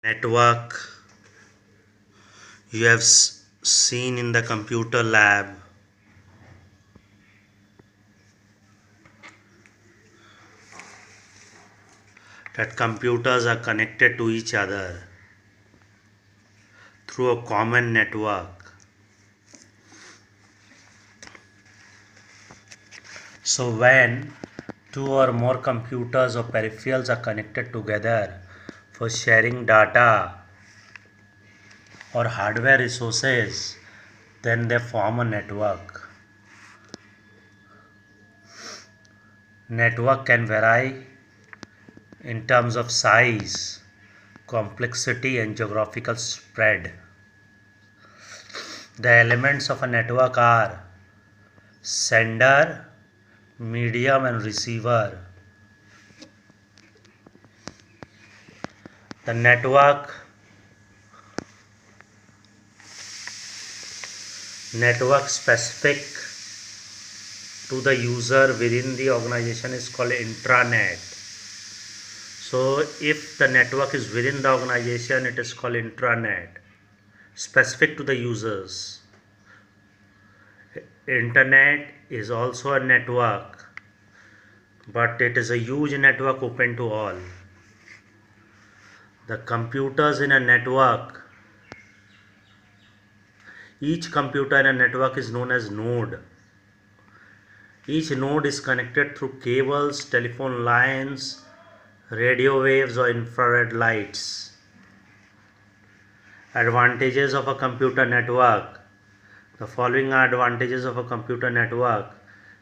Network you have seen in the computer lab that computers are connected to each other through a common network. So when two or more computers or peripherals are connected together for sharing data or hardware resources, then they form a network. Network can vary in terms of size, complexity, and geographical spread. The elements of a network are sender, medium, and receiver. The network specific to the user within the organization is called intranet. So if the network is within the organization, it is called intranet, specific to the users. Internet is also a network, but it is a huge network open to all. The computers in a network, each computer in a network is known as node. Each node is connected through cables, telephone lines, radio waves, or infrared lights. Advantages of a computer network. The following are advantages of a computer network.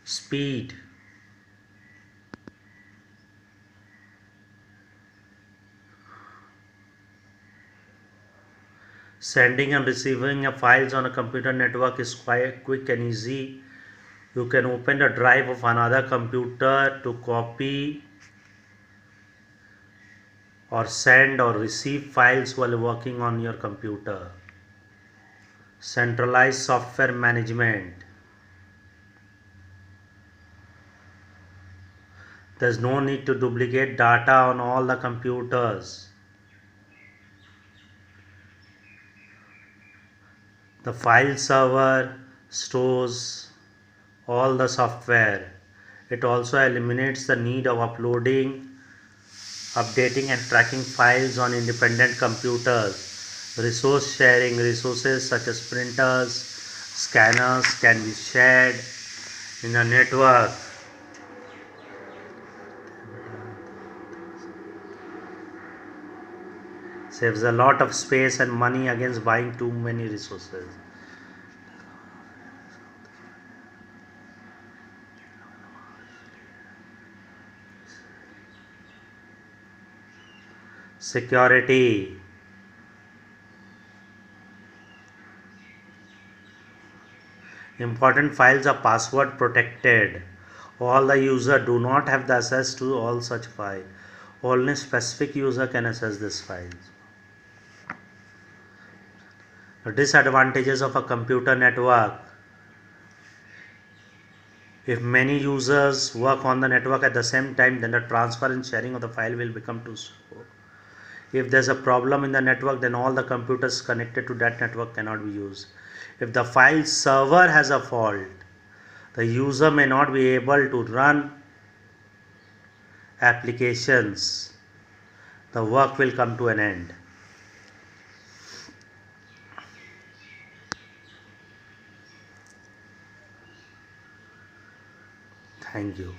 Speed. Sending and receiving of files on a computer network is quite quick and easy. You can open the drive of another computer to copy or send or receive files while working on your computer. Centralized software management. There's no need to duplicate data on all the computers. The file server stores all the software. It also eliminates the need of uploading, updating, and tracking files on independent computers. Resource sharing. Resources such as printers, scanners can be shared in a network. Saves a lot of space and money against buying too many resources. Security. Important files are password protected. All the user do not have the access to all such files. Only specific user can access these files. The disadvantages of a computer network. If many users work on the network at the same time, then the transfer and sharing of the file will become too slow. If there's a problem in the network, then all the computers connected to that network cannot be used. If the file server has a fault, the user may not be able to run applications. The work will come to an end. Thank you.